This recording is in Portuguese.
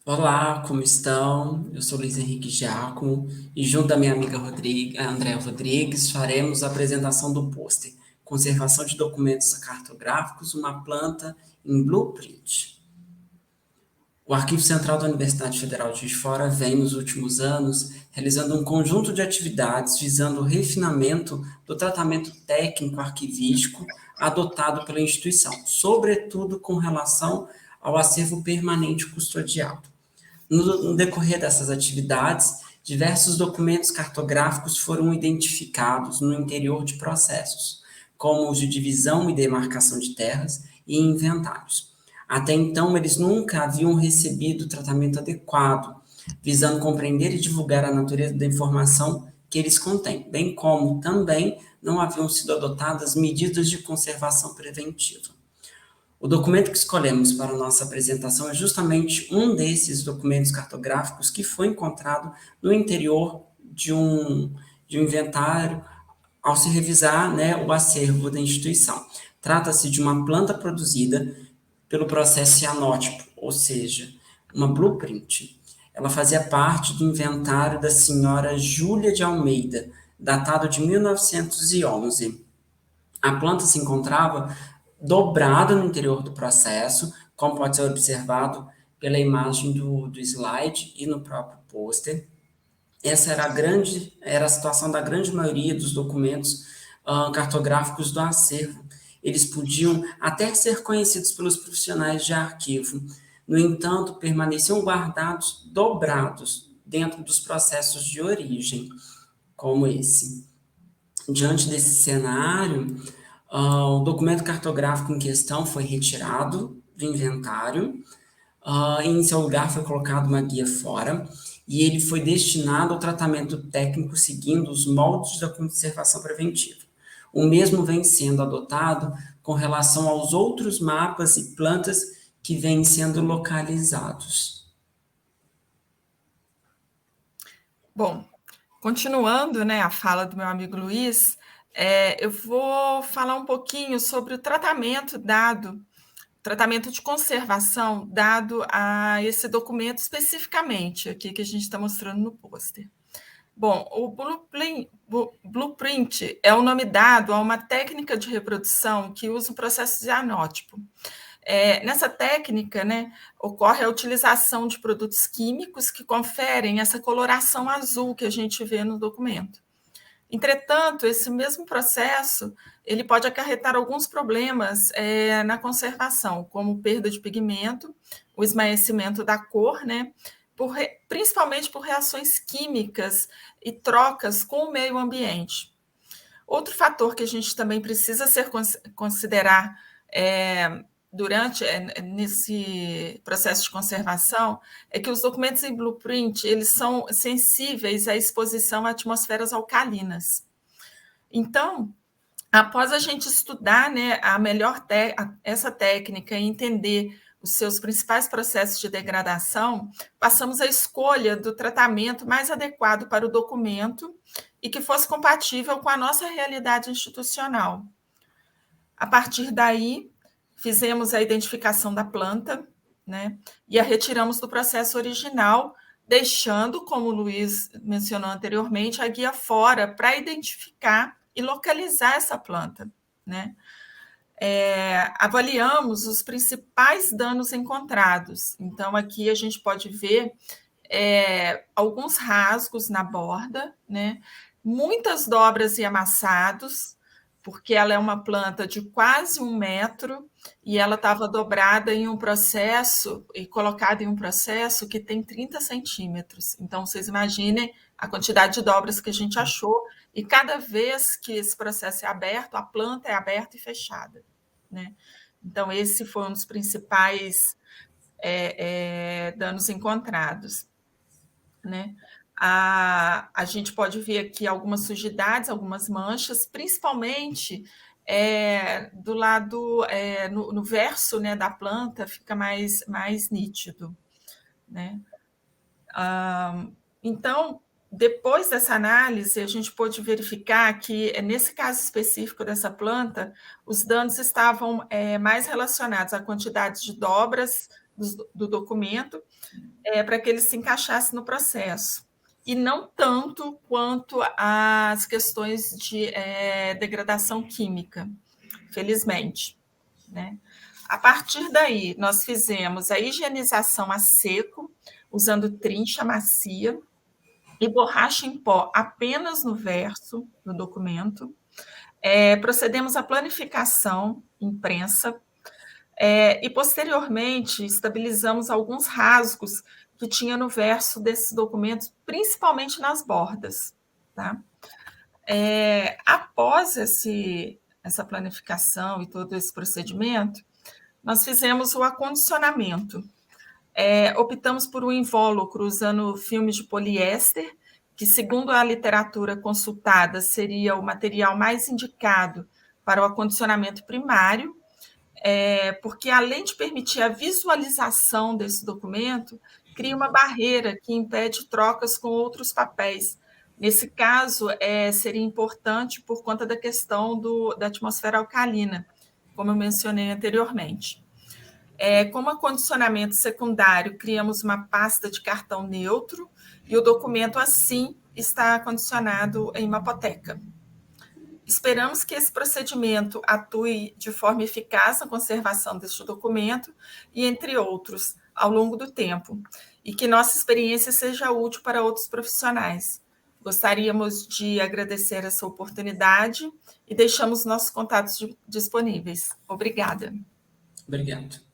Olá, como estão? Eu sou Luiz Henrique Giacomo e junto da minha amiga Andréa Rodrigues faremos a apresentação do pôster Conservação de Documentos Cartográficos, uma planta em Blueprint. O Arquivo Central da Universidade Federal de Juiz de Fora vem, nos últimos anos, realizando um conjunto de atividades visando o refinamento do tratamento técnico arquivístico adotado pela instituição, sobretudo com relação ao acervo permanente custodiado. No decorrer dessas atividades, diversos documentos cartográficos foram identificados no interior de processos, como os de divisão e demarcação de terras e inventários. Até então, eles nunca haviam recebido tratamento adequado, visando compreender e divulgar a natureza da informação que eles contêm, bem como também não haviam sido adotadas medidas de conservação preventiva. O documento que escolhemos para a nossa apresentação é justamente um desses documentos cartográficos que foi encontrado no interior de um inventário ao se revisar, né, o acervo da instituição. Trata-se de uma planta produzida pelo processo cianótipo, ou seja, uma blueprint. Ela fazia parte do inventário da senhora Júlia de Almeida, datado de 1911. A planta se encontrava dobrada no interior do processo, como pode ser observado pela imagem do slide e no próprio pôster. Essa era a situação da grande maioria dos documentos cartográficos do acervo. Eles podiam até ser conhecidos pelos profissionais de arquivo, no entanto, permaneciam guardados dobrados dentro dos processos de origem, como esse. Diante desse cenário, o documento cartográfico em questão foi retirado do inventário, e em seu lugar foi colocada uma guia fora, e ele foi destinado ao tratamento técnico seguindo os moldes da conservação preventiva. O mesmo vem sendo adotado com relação aos outros mapas e plantas que vêm sendo localizados. Bom, continuando, né, a fala do meu amigo Luiz, eu vou falar um pouquinho sobre o tratamento de conservação dado a esse documento especificamente, aqui que a gente está mostrando no pôster. Bom, o blueprint é o nome dado a uma técnica de reprodução que usa o processo cianótipo. Nessa técnica, né, ocorre a utilização de produtos químicos que conferem essa coloração azul que a gente vê no documento. Entretanto, esse mesmo processo ele pode acarretar alguns problemas na conservação, como perda de pigmento, o esmaecimento da cor, né, principalmente por reações químicas e trocas com o meio ambiente. Outro fator que a gente também precisa considerar nesse processo de conservação é que os documentos em blueprint eles são sensíveis à exposição a atmosferas alcalinas. Então, após a gente estudar, né, essa técnica e entender os seus principais processos de degradação, passamos à escolha do tratamento mais adequado para o documento e que fosse compatível com a nossa realidade institucional. A partir daí, fizemos a identificação da planta, né, e a retiramos do processo original, deixando, como o Luiz mencionou anteriormente, a guia fora para identificar e localizar essa planta, né? Avaliamos os principais danos encontrados. Então, aqui a gente pode ver alguns rasgos na borda, né? Muitas dobras e amassados, porque ela é uma planta de quase 1 metro e ela estava dobrada em um processo e colocada em um processo que tem 30 centímetros. Então, vocês imaginem a quantidade de dobras que a gente achou, e cada vez que esse processo é aberto, a planta é aberta e fechada, né? Então, esse foi um dos principais danos encontrados, né? A gente pode ver aqui algumas sujidades, algumas manchas, principalmente do lado, no verso, né, da planta, fica mais nítido, né? Então, depois dessa análise, a gente pôde verificar que, nesse caso específico dessa planta, os danos estavam mais relacionados à quantidade de dobras do documento, para que ele se encaixasse no processo. E não tanto quanto as questões de degradação química, felizmente, né? A partir daí, nós fizemos a higienização a seco, usando trincha macia e borracha em pó apenas no verso do documento. Procedemos à planificação em prensa e, posteriormente, estabilizamos alguns rasgos que tinha no verso desses documentos, principalmente nas bordas. Tá? Após essa planificação e todo esse procedimento, nós fizemos o acondicionamento. Optamos por um invólucro usando filme de poliéster, que, segundo a literatura consultada, seria o material mais indicado para o acondicionamento primário, porque, além de permitir a visualização desse documento, cria uma barreira que impede trocas com outros papéis. Nesse caso, seria importante por conta da questão da atmosfera alcalina, como eu mencionei anteriormente. Como acondicionamento secundário, criamos uma pasta de cartão neutro e o documento, assim, está acondicionado em Mapoteca. Esperamos que esse procedimento atue de forma eficaz na conservação deste documento e, entre outros, ao longo do tempo, e que nossa experiência seja útil para outros profissionais. Gostaríamos de agradecer essa oportunidade e deixamos nossos contatos disponíveis. Obrigada. Obrigado.